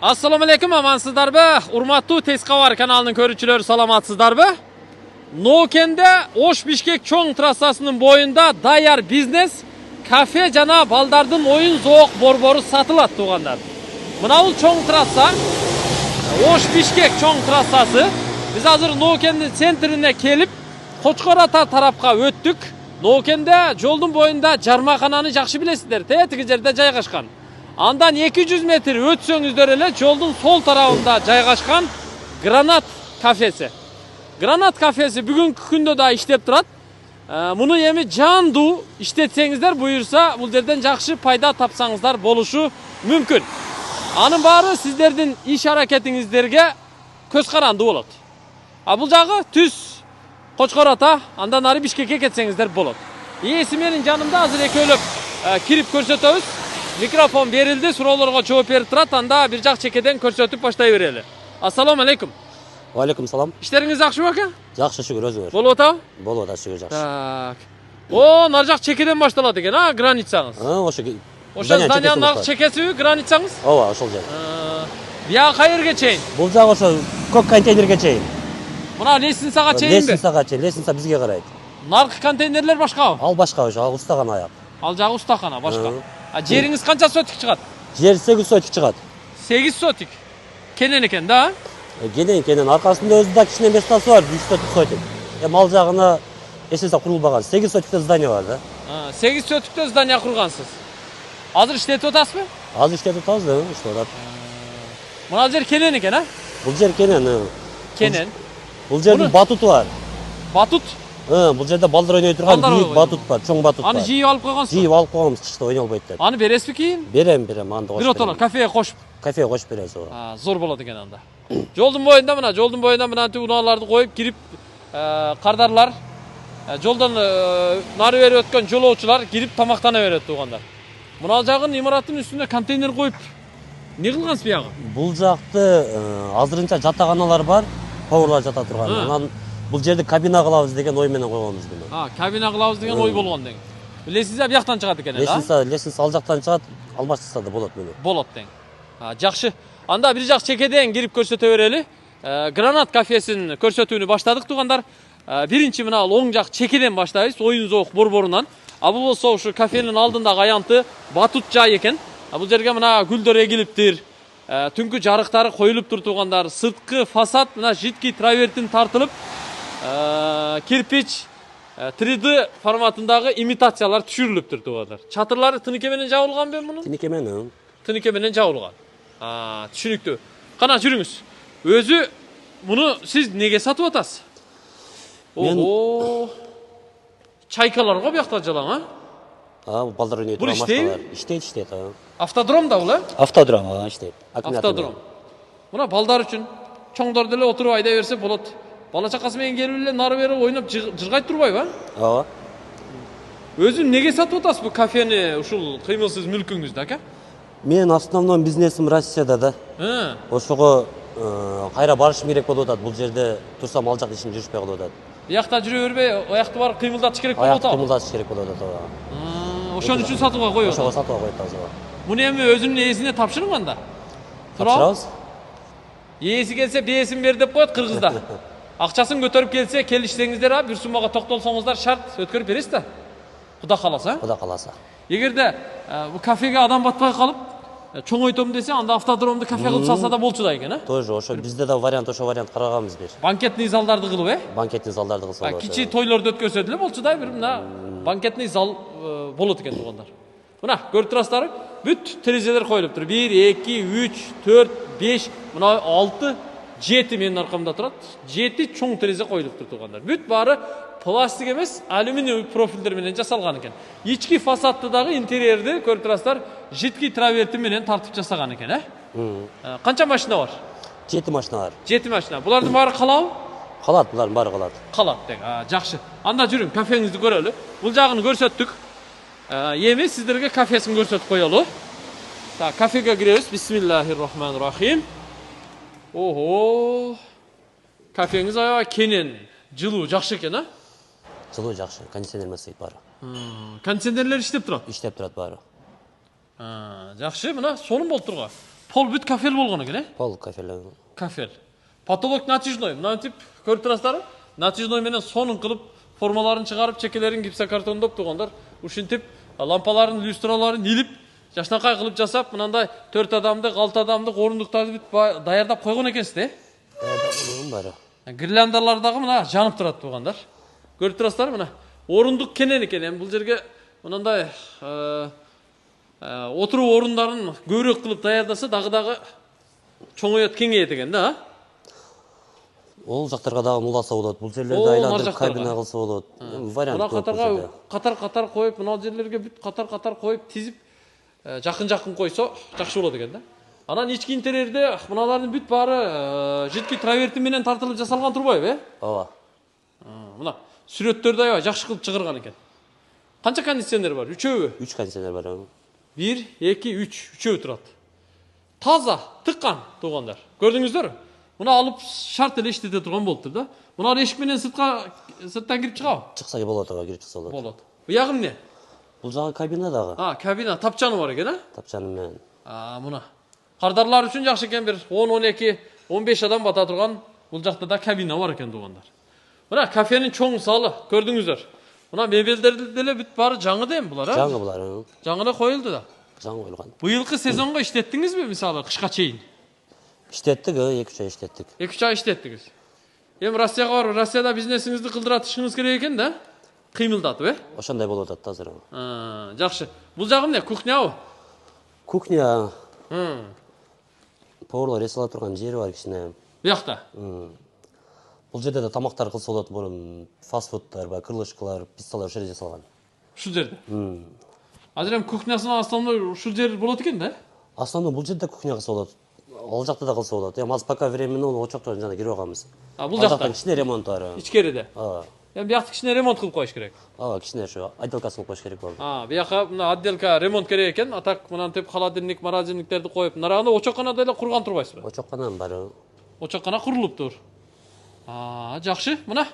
Assalomu alaykum, amansizlarmi? Hurmatli Tezqavar kanalining ko'ruvchilari, salomatsizlarmi? Nokende Osh Bishkek cho'ng trassasining bo'yida Dayar biznes kafe jana baldardın oyun zo'q borboru satıladi tuğanlar. Mana bu cho'ng trassa Osh Bishkek cho'ng trassasi. Biz hozir Nokende sentrine kelib Qo'chqorata tarafga o'tdik. Nokende yo'lning bo'yida jarmaxonani yaxshi bilasizlar, tegi yerda joylashgan. Andan 200 metre ötsöңүздөр эле жолдун сол тарабында жайгашкан Granat kafesi. Granat kafesi бүгүнкү күндө да иштеп турат. Муну эми жандуу иштетсеңиздер буюрса, бул жерден жакшы пайда тапсаңыздар болушу мүмкүн. Анын баары сиздердин иш аракетиңиздерге көз каранды болот. Бул жагы түз Qo'chqorata, андан ары Бишкекке кетсеңиздер болот. Ээси менин жанымда азыр экөөлөп кирип көрсөтөбүз. Mikrofon verildi, sorularga cevap verip turat, anda bir cak çekeden körsötüp başlayıverelim. Assalamu alaikum. Wa alaikum salam. İşleriniz yaxşı baka? Yaxşı şükür özür. Bolu ota? Bolu ota şükür yaxşı. Tak. O narcak çekeden başladı eken ha, granitsanız. Ha, oşu. Oşa zdanyanın narcak çekesi granitsanız? Ova, oşul yer. Ya hayır geçeyin. Bul jaq oşo kök konteyner geçeyin. Buna Lesinsaga çeyin mi? Lesinsaga çeyin, Lesinsa bizge qarayt. Narkı konteynerler başka? Al başka oşo, al ustagana ayap. Al jağı ustaxana başka. Жеріңіз қанша сотик шығады? Жер 8 сотик шығады. 8 сотик. Кенен екен, да? Кенен. Арқасында өзінде кішкене местасы бар, 3 сотик. Мал жағына ешнәрсе құрылбаған. 8 сотикте здание бар, да? 8 сотикте здание құрғансыз. Азыр іштетіп отырсыз бе? Азыр іштетіп отырмыз, да, іштеп отырат. Мына жер Кенен екен, а? Бұл жер Кенен. Кенен. Бұл жердің батуты бар. Батут? Бұл жерде балдар ойнай тұрған биік батут бар, чоң батут бар. Аны жиіп алып қойғансыз? Жиіп алып қойғанбыз, қышта ойнай албайды. Аны бересіз бе кейін? Берем, анда қосып. Bir отолар, кафеге қошып. Кафеге қошып бересіз оға. Зор болады екен анда. Жолдың бойында мына унааларды қойып кирип қардарлар, жолдан нары бері өткен жолаушылар кирип тамақтана береді туғандар. Мына жағын имараттың үстінде контейнер қойып не қылғансыз бияғы? Бұл жақты азырынша жатақханалар бар, поварлар жата тұрған. Бұл жерді кабина қылабыз деген ойменен қойғанбыз бұны. Кабина қылабыз деген ой болған деген. Лесинса бұл жақтан шығады екен, Лесинса ал жақтан шығады, алмаштырса да болады мені. Болады деген. Жақшы. Анда бір жақ чекеден кирип көрсөтө берели. Granat кафесин көрсөтүүнү баштадык тугандар. Биринчи мына оң жақ чекеден баштайбыз, оюн зоок борборунан. Бул болсо ушу кафенин алдындагы аянты батут жай екен. Бул жерге мына гүлдөр эгилиптир. Түнкү жарыктары коюлуп тур тугандар. Сырткы фасад мына жидкий травертин тартылып, кирпич 3D форматындагы имитациялар түшүрүлүптүр тугандар. Чатырлары тыныке менен жабылган бе мунун? Тыныке менен. Тыныке менен жабылган. Түшүнүктүү. Кана жүрүңүз. Өзү муну сиз неге сатып атасыз? Ого. Чайкаларга буякта жалаң, Бул балдар ойной турган машиналар. Иштейт. Автодром да бул, Автодром, иштейт. Автодром. Мына балдар үчүн чоңдор деле отуруп айдай берсе болот. Бала чакасы менен келип эле нары бери ойноп жыргайт турбайбы? Ооба. Өзү неге сатып атасыз бул кафени, ушул кыймылсыз мүлкүңүздү, ака? Мен основном бизнесим Россияда да. Ошого кайра барышым керек болуп атат. Бул жерде турсам ал жак ишин жүрүшпөй калып атат. Биякта жүрө бербей, аякты барып кыймылдатыш керек болуп атат. Кыймылдатыш керек болуп атат, ооба. Ошон үчүн сатууга коёт. Ошого сатууга коёт азыр. Муну эми өзүнүн ээсине тапшырганда? Тапшырабыз. Ээси келсе бээсин бер деп коет кыргызда. Акчасын көтөрүп келсе, келишсеңиздер, бир суммага токтолсоңуздар шарт өткөрүп бересиз да. Куда каласа? Куда каласа. Эгерде бул кафеге адам батпай калып, чоңойтом десе, анда автодромду кафе кылып салса да болчу да экен, Тоже ошо бизде да вариант караганбыз бир. Банкетный залдарды кылып, Банкетный залдарды кылса болот. Кичи тойлорду өткөрсө деле болчу да, бир мына банкетный зал болот экен тугандар. Мына көрүп турасыздар, бүт терезелер коюлуптур. 1, 2, 3, 4, 5, мына 6, 7 менин аркамда турат. 7 чоң терезе коюлуптур тугандар. Бүт баары пластик эмес, алюминий профилдер менен жасалган экен. Ички фасадты дагы интерьерди көрүп турасыздар, жидкий траверти менен тартып жасаган экен, Канча машина бар? 7 машина бар. 7 машина. Булардын баары калабы? Калат, булардын баары калат. Калат деген. Жакшы. Анда жүрүң, кафеңизди көрөлү. Бул жагын көрсөттүк. Эми сиздерге кафесин көрсөтүп коелу. Кафеге киребиз. Бисмиллахиррахманиррахим. Ого. Кафеңиз аябай кенен, жылуу, жакшы экен, Жылуу жакшы, кондиционер эмес баары. Кондиционерлер иштеп турат? Иштеп турат баары. Жакшы, мына сонун болуп турган. Pol бүт кафел болгон экен, Пол кафелер. Кафел. Потолок натяжной. Мынантип көрүп турасыздарбы? Натяжной менен сонун кылып формаларын чыгарып, чекелерин гипсокартондоп тургандар. Ушинтип лампаларын, люстраларын илип, жашнакай кылып жасап, мынандай 4 адамдык, 6 адамдык орундуктарды бүт даярдап койгон экенсиз, Бары. Гирляндалар дагы мына жанып турат тургандар. Көрүп турасыздарбы мына? Орундук кенен экен. Эми бул жерге мындай отуруу орундарын көбүрөөк кылып даярдаса, дагы чоңойот, кеңейет экен да. Ол жактарга дагы муласа болот. Бул жерлерде Нар айландырып жактарга. кабина кылса болот. Вариант Мына көп бул жерде. катар коюп, мына жерлерге бүт катар коюп, тизип, жакын койсо жакшы болот экен да. Анан ички интерьерде мыналардын бүт баары жидкий траверти менен тартылып жасалган турбайбы, Ооба. Мына сүрөттөрдү аябай жакшы кылып чыгарган экен. Канча кондиционер бар? Үчөөбү? 3 кондиционер бар. 1, 2, 3, үчөө турат. Таза, тыккан тугандар. Көрдүңүздөрбү? Мына алып шарт эле иштете турган болуптур да. Мына эшик менен сырттан кирип чыгабы? Чыкса болот, ага кирип чыкса болот. Болот. Буягы эмне? Бул жагы кабина дагы. Кабина, тапчаны бар экен, Тапчаны менен. Мына. Кардарлар үчүн жакшы экен, бир 10, 12, 15 адам бата турган бул жакта да кабина бар экен тугандар. Мына кафенин чоң залы, көрдүңүздөр. Мына мебелдерди деле бүт баары жаңы да эми булар, Жаңы булар. Жаңы эле коюлду да. Жаңы коюлган. Быйылкы сезонго иштеттиңизби, мисалы, кышка чейин? Иштеттик, 2-3 ай иштеттик. 2-3 ай иштеттиңиз. Эми Россияга барып, Россияда бизнесиңизди кылдыратышыңыз керек экен да. Кыймылдатып, Ошондой болуп атат азыр. Жакшы. Бул жагы эмне? Кухнябы? Кухня. Поварлар эсала турган жери бар кичине. Буякта. Бул жерде да тамактар кылса болот, мурун фастфудтар, крылышкалар, пиццалар ошол жерде жасалган. Ушул жерде. Азыр эми кухнясына основной ушул жер болот экен да? Основной бул жерде кухня кылса болот. Ал жакта да кылса болот. Эми азыр пока временно очоктордун жанына кирип алганбыз. Бул жакта кичине ремонт бар. ичкериде. Ооба. Эми биякта кичине ремонт кылып коюш керек. Кичине ошо отделкасын кылып коюш керек болду. Бияка мына отделка ремонт керек экен. Атак мынантип холодильник, морозильниктерди коюп, нарагында очоккана деле курган турбайсызбы? Очокканам бар. Очоккана курулуптур. Жакшы. Мына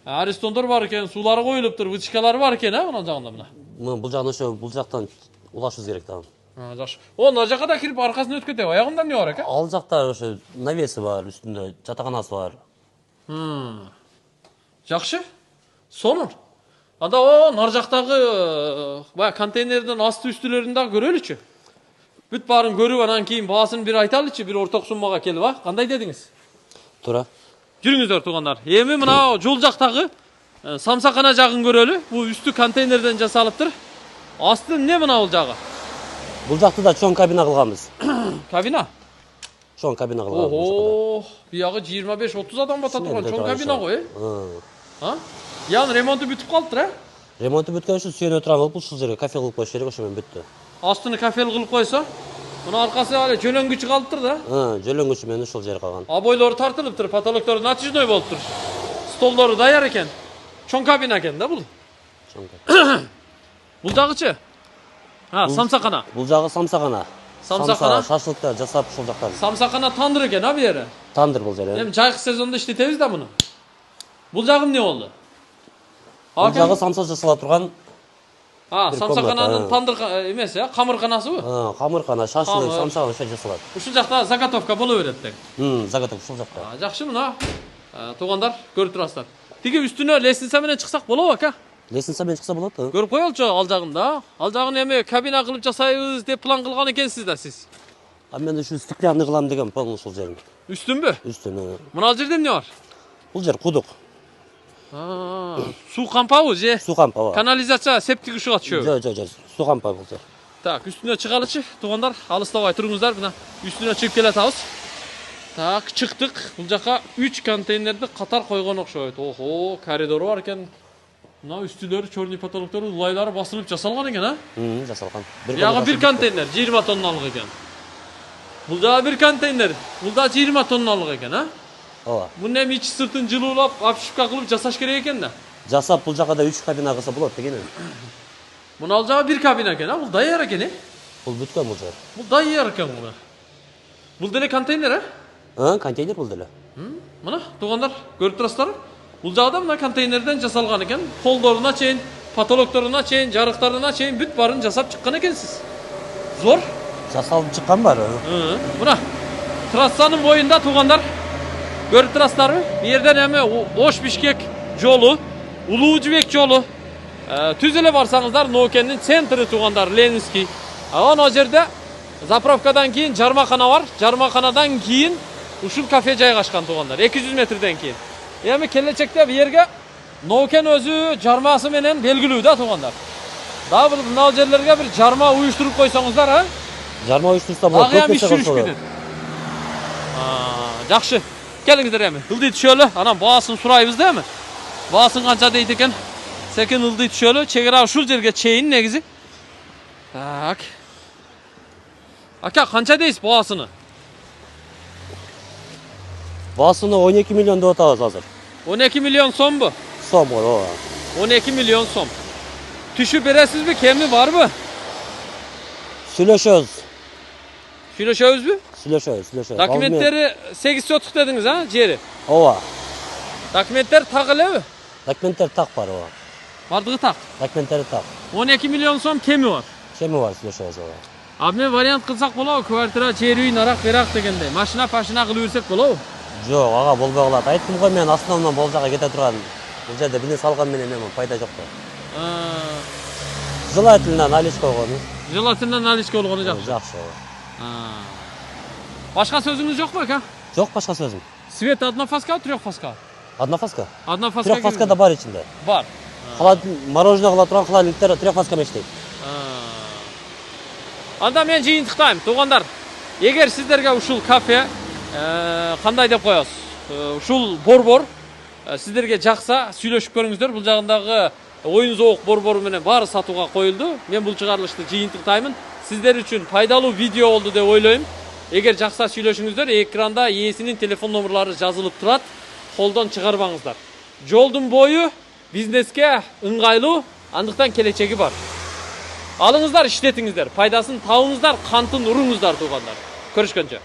арестондор бар экен, суулары коюлуптур, вытяжкалары бар экен, мына жагында мына. Бул жагын ошо бул жактан улашыбыз керек да. Жакшы. Мына жака да кирип аркасын өтүп кетеби? Аягында эмне бар экен? Ал жакта ошо навеси бар, үстүндө жатаканасы бар. Жакшы. Сонун. Анда нар жактагы бая контейнердин асты үстүлөрүн дагы көрөлүчү. Бүт баарын көрүп, анан кийин баасын бир айталычы, бир орток суммага келип, кандай дедиңиз? Туура. Жүрүңүздөр тугандар. Эми мына жол жактагы самсакана жагын көрөлү. Бул үстү контейнерден жасалыптыр. Асты эмне мына бул жагы? Бул жакта да чоң кабина кылганбыз. Кабина? Чоң кабина кылганбыз. Биягы 25-30 адам бата турган чоң кабина го, Яны ремонту бүтүп калыптыр, Ремонту бүткөн үчүн сүйөнө турган кылып ушул жерге кафе кылып коюш керек, ошо менен бүттү. Астыны кафел кылып койсо, мына аркасы эле жөлөнгүчү калыптыр да. Жөлөнгүчү менен ушул жер калган. Бойлору тартылыптыр, потолоктору натяжной болуптур. Столдору даяр экен. Чоң кабина экен да бул. Чоң кабина. Бул жагычы? Самсакана. Бул жагы самсакана. Самсакана? Шашлыктар жасап ушул жактан. Самсакана тандыр экен, бу жери. Тандыр бул жер. Эми жайкы сезондо иштетебиз да муну. Бул жагы эмне болду? Бул жагы самса жасала турган. Самсакананын тандыр эмес, камырканасыбы? Камыркана, шашлык, самсакана ошо жасалат. Ушул жакта заготовка боло берет тең. Заготовка ушул жакта. Жакшы, мына туугандар көрүп турасыздар. Тиги үстүнө лестница менен чыксак болобу, ака? Лестница менен чыкса болот. Көрүп коелучу ал жагында. Ал жагын эми кабина кылып жасайбыз деп план кылган экенсиз да сиз. Мен ушу стеклянный кылам деген план ушул жерин. Үстүнбү? Үстүн. Мына жерде эмне бар? Бул жер кудук. Суу кампабы же? Суу кампабы. Канализация, септик ушуга түшөбү? Жок, суу кампа бул жер. Так, үстүнө чыгалычы, туугандар, алыстабай туруңуздар, мына үстүнө чыгып келатабыз. Так, чыктык. Бул жака 3 контейнерди катар койгон окшойт. Коридору бар экен. Мына үстүлөрү, чорный потолоктору, улайлары басылып жасалган экен, Жасалган. Бияга бир контейнер 20 тонналык экен. Бул жагы бир контейнер. Бул да 20 тонналык экен, Ооба. Муну эми ич сыртын жылуулап, обшивка кылып жасаш керек экен да. Жасап бул жакка да 3 кабина кылса болот деген. Мына ал жагы бир кабина экен, бул даяр экен, Бул бүткөн бул жер. Бул даяр экен муну. Бул деле контейнер, Контейнер бул деле. Мына туугандар, көрүп турасыздарбы? Бул жагда мына контейнерден жасалган экен. Полдоруна чейин, потолокторуна чейин, жарыктарына чейин бүт баарын жасап чыккан экенсиз. Зор. Жасалып чыккан бар. Mına trassanın boyunda tuğanlar. Görüp turasızlar mı? Bir yerden hemen Oş Bişkek yolu, Ulucubek yolu. Tüzele barsanızlar Nouken'in centri tuğanlar Leninski. O yerde zapravkadan keyin jarmakana var. Jarmakanadan keyin uşul kafe jaygaşkan tuğanlar. 200 metreden keyin. Yani kellecekte bir yerge Nouken özü jarması menen belgilүү da tuğanlar. Daha bir mınau yerlerge bir jarma uyuşturup koysanızlar ha? Жарма уюштурса болот. Ağayan bir sürüş gider. Жақшы. Келіңіздер әмі. Ылдый түшөлі. Анам бағасын сұрайбыз да әмі. Бағасын қанша дейді екен. Секен ылдый түшөлі. Чегара ушул жерге чейін негізі. Так. Ака қанша дейсіз бағасыны? Басыны 12 миллион деп атабыз азыр. 12 milyon som bu. Сом ооба. 12 milyon som. Түшүп бересиз би, кеми бар бы? Сүйлөшөбүз. Сүйлөшөбүз бі? Сүйлөшөбүз. Dokumentleri 8 sotық dediniz ha jeri. Ооба. Dokumentler tak ele mi? Документтер так бар, ооба. Bardığı tak. Документтери так. 12 milyon som kemi var. Кеми бар сүйлөшөбүз, ооба. Abi men variant kılsak bolabı, kvartira çeri narak berak degende. Maşina paşina kılıp versek bolabı. Жок, ага болбой калат. Айттым го мен основном бул жака кете турган. Бул жерде бизнес алган менен эми пайда жок да. Желательно наличка койгону. Желательно наличка болгону жакшы. Жакшы. Başka sözünüz yok mu aka? Жок башка сөзүм. Свет однофаска, трехфаска? Однофаска. Однофаска. Трехфаска да бар ичинде. Бар. Мороженое кыла турган холодильниктер трехфаска иштейт. Анда мен жыйынтыктайм, туугандар. Эгер сиздерге ушул кафе кандай деп коебуз? Ушул борбор сиздерге жакса, сүйлөшүп көрүңүздөр. Бул жагындагы оюн зоок борбору менен баары сатууга коюлду. Мен бул чыгарылышты жыйынтыктаймын. Сиздер үчүн пайдалуу видео болду деп ойлойм. Эгер жакса сүйлөшүңүздөр, экранда ээсинин телефон номерлары жазылып турат. Колдон чыгарбаңыздар. Жолдун бою бизнеске ыңгайлуу, андыктан келечеги бар. Алыңыздар, иштетиңиздер, пайдасын табыңыздар, кантын уруңуздар туугандар. Көрүшкөнчө.